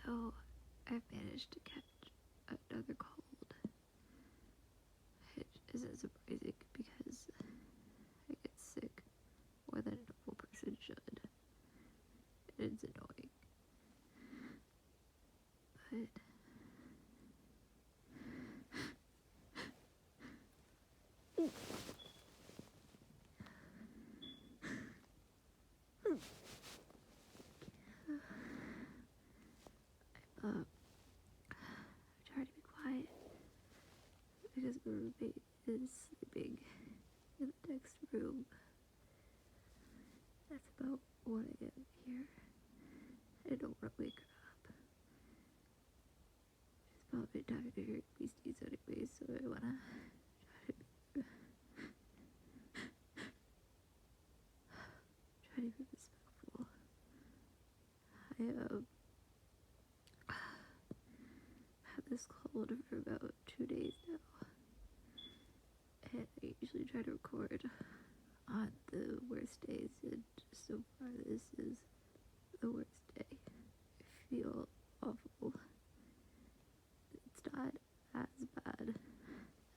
So, I've managed to catch another cold, which isn't surprising because I get sick more than a normal person should. And it's annoying. But I'm trying to be quiet because my roommate is sleeping in the next room. That's about 1 a.m. here. I don't want to wake her up. She's probably tired of hearing me sneeze anyway, so I want to try to be respectful. I had this cold for about 2 days now, and I usually try to record on the worst days, and so far this is the worst day. I feel awful. It's not as bad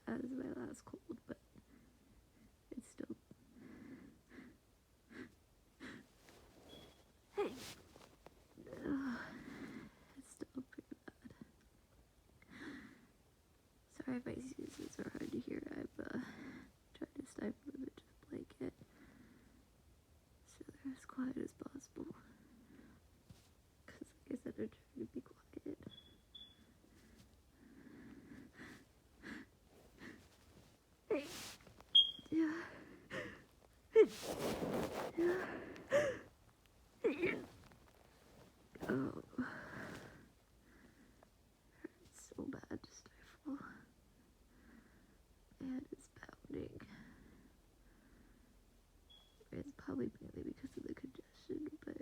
as my last cold, but it's still... Hey! It's still pretty bad. Sorry if my sneezes are hard to hear. I'm trying to stifle them into the blanket so they're as quiet as possible. Because, like I said, I'm trying to be quiet. Hey! Yeah. Oh. It's so bad to stifle. And it's pounding. It's probably mainly because of the congestion, but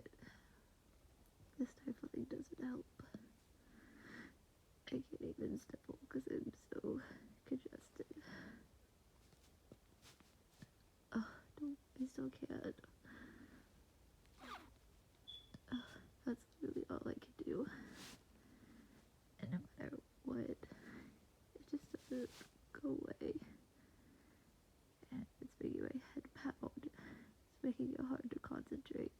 this stifling doesn't help. I can't even stifle because I'm so congested. Oh, no, I still can't. That's really all I can do. And no matter what, it just doesn't go away. And it's making my head pound. It's making it hard to concentrate.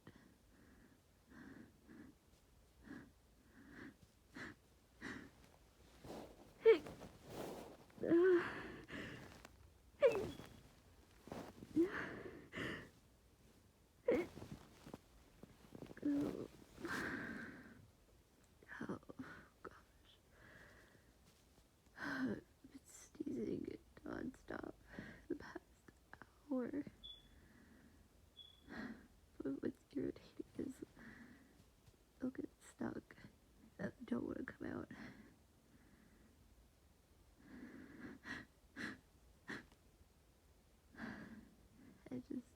Oh, gosh. I've been sneezing non-stop the past hour. But what's irritating is they'll get stuck and don't want to come out. I just...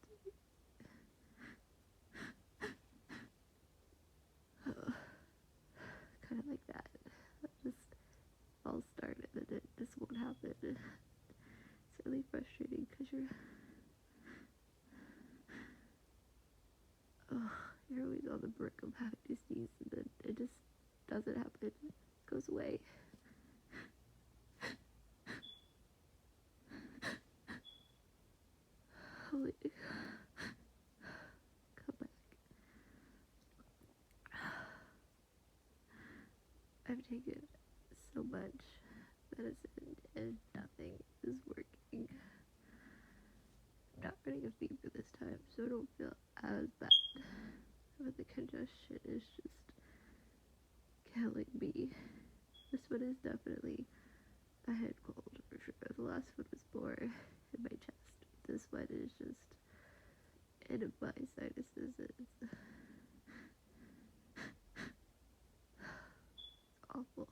kind of like that. I'll start and then it just won't happen. It's really frustrating because you're always on the brink of having to sneeze and then it just doesn't happen. It goes away. Holy... Come back. I've taken so much medicine and nothing is working. I'm not running a fever this time, so I don't feel as bad. But the congestion is just killing me. This one is definitely a head cold for sure. The last one was more in my chest. This one is just in my sinuses. It's awful.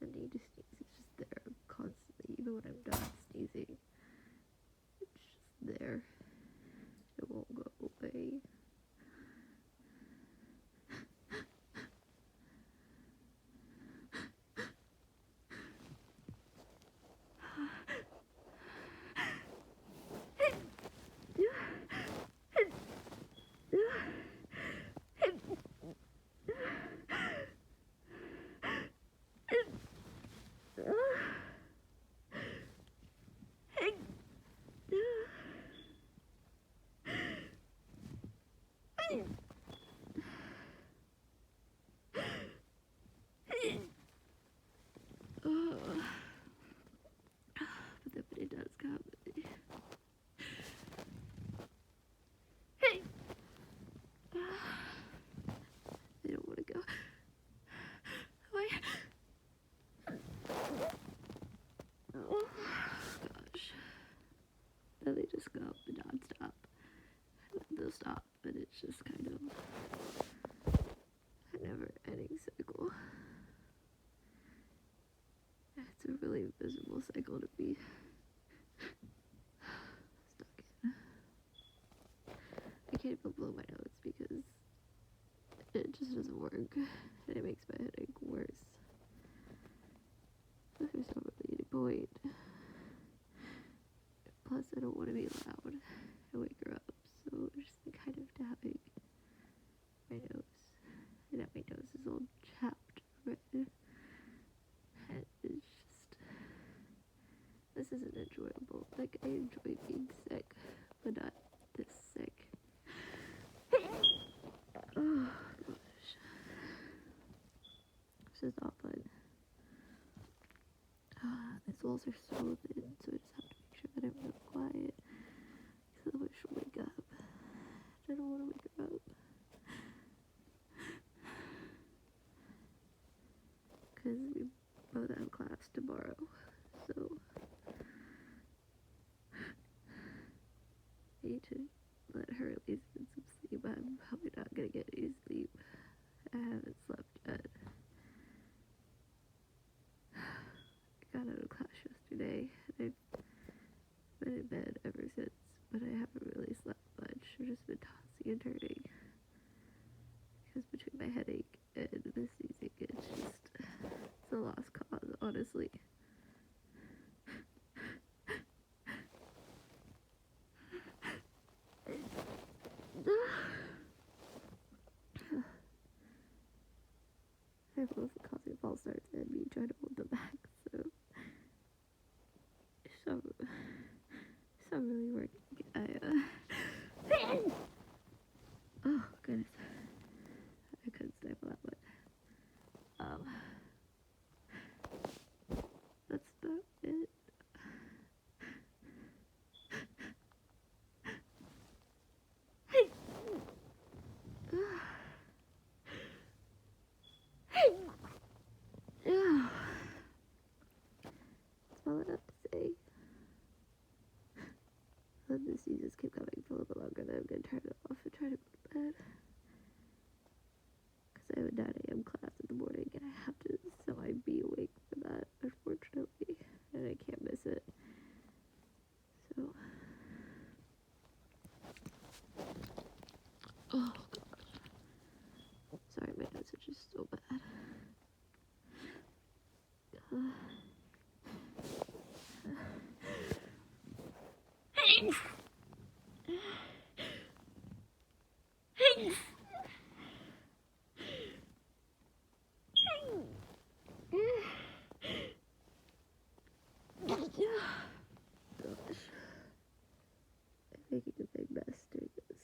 The need to sneeze is just there constantly, even when I'm done sneezing. It's just there. It won't go away. Oh. But then when it does come, they don't want to go away. Oh gosh. Then they just go non-stop. They'll stop, but it's just kind of a never-ending cycle. It's a really miserable cycle to be stuck in. I can't even blow my nose because it just doesn't work, and it makes my headache worse. There's not really any point. Plus, I don't want to be loud and wake her up, so just kind of dabbing my nose. And now my nose is all chapped red. And it's just, this isn't enjoyable. Like, I enjoy being sick, but not this sick. Oh gosh. This is not fun. These walls are so thin, so I just have to make sure that I'm really quiet. Because otherwise she'll wake up. I don't want to wake her up. Because we both have class tomorrow, so I need to let her at least get some sleep. I'm probably not going to get any sleep. I haven't slept yet. I got out of class yesterday, and I've been in bed ever since, but I haven't really slept much. I've just been tossing and turning. Because between my headache and the sneezing, it's a lost cause, honestly. I have mostly causing false starts and me trying to hold them back, so it's not really working. Oh goodness, I couldn't stifle that one. That's about it. Yeah. That's all I have to say. Let the seasons keep coming for a little bit longer, then I'm gonna turn it off and try to go to bed. Because I have a 9 a.m. class in the morning, and I have to be awake for that, unfortunately, and I can't miss it. So, oh gosh. Sorry, my nose is just so bad. Gosh. I'm making a big mess doing this.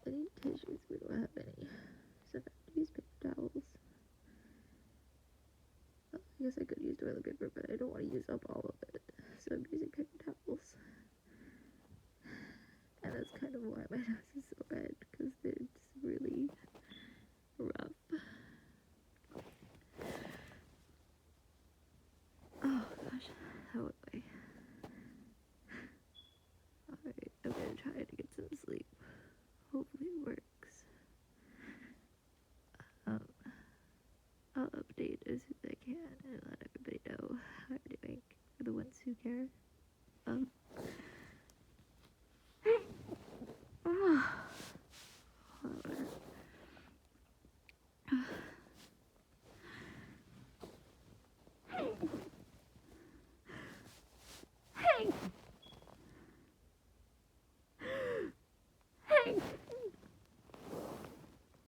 I need tissues, we don't have any. So I have to use paper towels. Well, I guess I could use toilet paper, but I don't want to use up all of it. So I'm using paper towels. And that's kind of why my nose is so red, because they're just really rough. Oh gosh, how would I? Alright, I'm gonna try to get some sleep. Hopefully it works. I'll update as soon as I can and let everybody know how I'm doing for the ones who care.